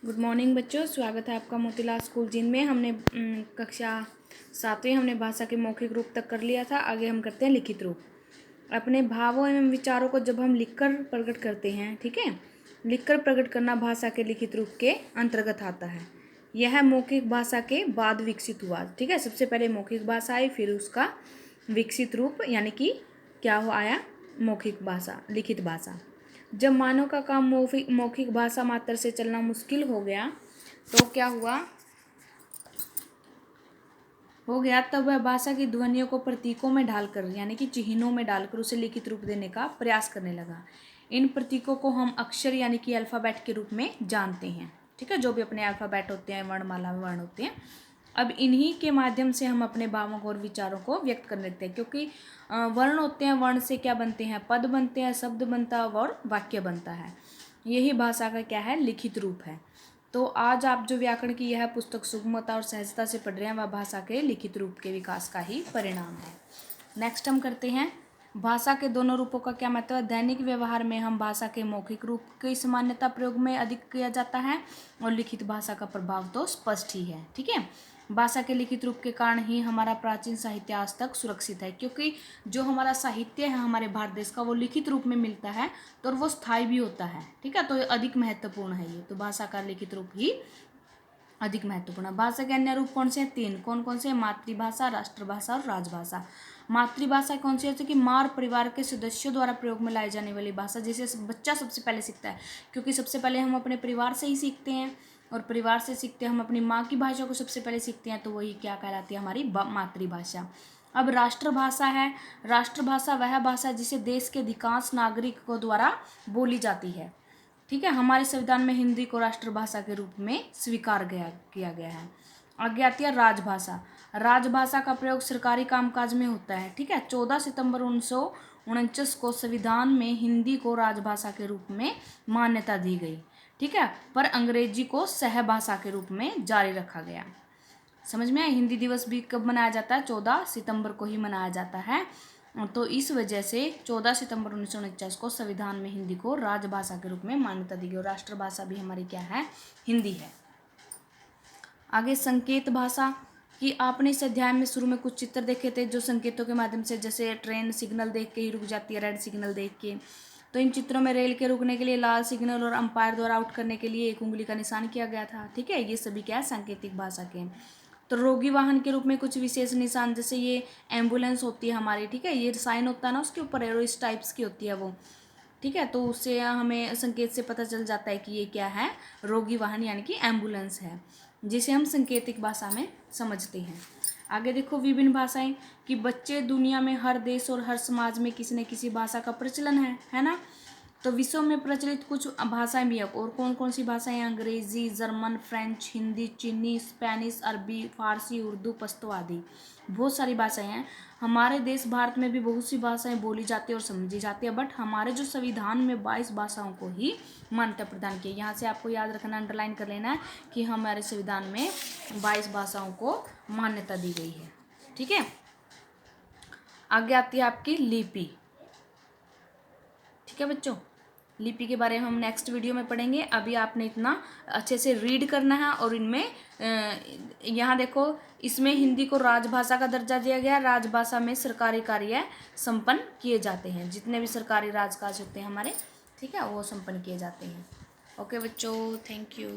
Good morning बच्चों, स्वागत है आपका मोतीलाल स्कूल जींद में। हमने कक्षा 7वीं हमने भाषा के मौखिक रूप तक कर लिया था। आगे हम करते हैं लिखित रूप। अपने भावों एवं विचारों को जब हम लिखकर प्रकट करते हैं, ठीक है, लिखकर प्रकट करना भाषा के लिखित रूप के अंतर्गत आता है। यह मौखिक भाषा के बाद विकसित हुआ, ठीक है। सबसे पहले मौखिक भाषा आई, फिर उसका विकसित रूप यानी कि क्या हो आया, मौखिक भाषा, लिखित भाषा। जब मानव का काम मौखिक भाषा मात्र से चलना मुश्किल हो गया तो क्या हो गया तब वह भाषा की ध्वनियों को प्रतीकों में ढालकर यानी कि चिन्हों में डालकर उसे लिखित रूप देने का प्रयास करने लगा। इन प्रतीकों को हम अक्षर यानी कि अल्फ़ाबेट के रूप में जानते हैं, ठीक है। जो भी अपने अल्फ़ाबेट होते हैं, वर्णमाला में वर्ण होते हैं, अब इन्हीं के माध्यम से हम अपने भावों और विचारों को व्यक्त कर लेते हैं। क्योंकि वर्ण होते हैं, वर्ण से क्या बनते हैं, पद बनते हैं, शब्द बनता है और वाक्य बनता है। यही भाषा का क्या है, लिखित रूप है। तो आज आप जो व्याकरण की यह पुस्तक सुगमता और सहजता से पढ़ रहे हैं, वह भाषा के लिखित रूप के विकास का ही परिणाम है। नेक्स्ट हम करते हैं भाषा के दोनों रूपों का क्या महत्व है। दैनिक व्यवहार में हम भाषा के मौखिक रूप की सामान्यता प्रयोग में अधिक किया जाता है और लिखित भाषा का प्रभाव तो स्पष्ट ही है, ठीक है। भाषा के लिखित रूप के कारण ही हमारा प्राचीन साहित्य आज तक सुरक्षित है। क्योंकि जो हमारा साहित्य है हमारे भारत देश का, वो लिखित रूप में मिलता है तो वो स्थायी भी होता है, ठीक है। तो ये अधिक महत्वपूर्ण है। ये तो भाषा का लिखित रूप ही अधिक महत्वपूर्ण है। भाषा के अन्य रूप कौन से हैं, 3। कौन कौन से? मातृभाषा, राष्ट्रभाषा और राजभाषा। मातृभाषा कौन सी है? जैसे कि माँ परिवार के सदस्यों द्वारा प्रयोग में लाई जाने वाली भाषा, जिसे बच्चा सबसे पहले सीखता है। क्योंकि सबसे पहले हम अपने परिवार से ही सीखते हैं और परिवार से सीखते हम अपनी माँ की भाषा को सबसे पहले सीखते हैं, तो वही क्या कहलाती है, हमारी मातृभाषा। अब राष्ट्रभाषा है। राष्ट्रभाषा वह भाषा जिसे देश के अधिकांश नागरिकों द्वारा बोली जाती है, ठीक है। हमारे संविधान में हिंदी को राष्ट्रभाषा के रूप में स्वीकार किया गया है। आगे आती है राजभाषा। राजभाषा का प्रयोग सरकारी कामकाज में होता है, ठीक है। 14 सितंबर 1949 को संविधान में हिंदी को राजभाषा के रूप में मान्यता दी गई, ठीक है। पर अंग्रेजी को सहभाषा के रूप में जारी रखा गया। समझ में आया? हिंदी दिवस भी कब मनाया जाता है? 14 सितंबर को ही मनाया जाता है। तो इस वजह से 14 सितंबर 1949 को संविधान में हिंदी को राजभाषा के रूप में मान्यता दी गई और राष्ट्रभाषा भी हमारी क्या है, हिंदी है। आगे संकेत भाषा कि आपने इस अध्याय में शुरू में कुछ चित्र देखे थे जो संकेतों के माध्यम से, जैसे ट्रेन सिग्नल देख के ही रुक जाती है, रेड सिग्नल देख के। तो इन चित्रों में रेल के रुकने के लिए लाल सिग्नल और अंपायर द्वारा आउट करने के लिए एक उंगली का निशान किया गया था, ठीक है। ये सभी क्या है, सांकेतिक भाषा के। तो रोगी वाहन के रूप में कुछ विशेष निशान, जैसे ये एम्बुलेंस होती है हमारी, ठीक है, ये साइन होता है ना उसके ऊपर, एरो इस टाइप्स की होती है वो, ठीक है। तो उससे हमें संकेत से पता चल जाता है कि ये क्या है, रोगी वाहन यानी कि एम्बुलेंस है, जिसे हम सांकेतिक भाषा में समझते हैं। आगे देखो विभिन्न भाषाएं कि बच्चे दुनिया में हर देश और हर समाज में किसी न किसी भाषा का प्रचलन है ना। तो विश्व में प्रचलित कुछ भाषाएं भी है। और कौन कौन सी भाषाएं? अंग्रेजी, जर्मन, फ्रेंच, हिंदी, चीनी, स्पेनिश, अरबी, फारसी, उर्दू, पश्तो आदि बहुत सारी भाषाएं हैं। हमारे देश भारत में भी बहुत सी भाषाएं बोली जाती है और समझी जाती है। बट हमारे जो संविधान में 22 भाषाओं को ही मान्यता प्रदान की। यहाँ से आपको याद रखना, अंडरलाइन कर लेना है कि हमारे संविधान में 22 भाषाओं को मान्यता दी गई है, ठीक है। आगे आती है आपकी लिपि, ठीक है बच्चों। लिपि के बारे में हम नेक्स्ट वीडियो में पढ़ेंगे। अभी आपने इतना अच्छे से रीड करना है। और इनमें यहाँ देखो, इसमें हिंदी को राजभाषा का दर्जा दिया गया है। राजभाषा में सरकारी कार्य संपन्न किए जाते हैं, जितने भी सरकारी राजकाज होते हैं हमारे, ठीक है, वो संपन्न किए जाते हैं। ओके बच्चों, थैंक यू।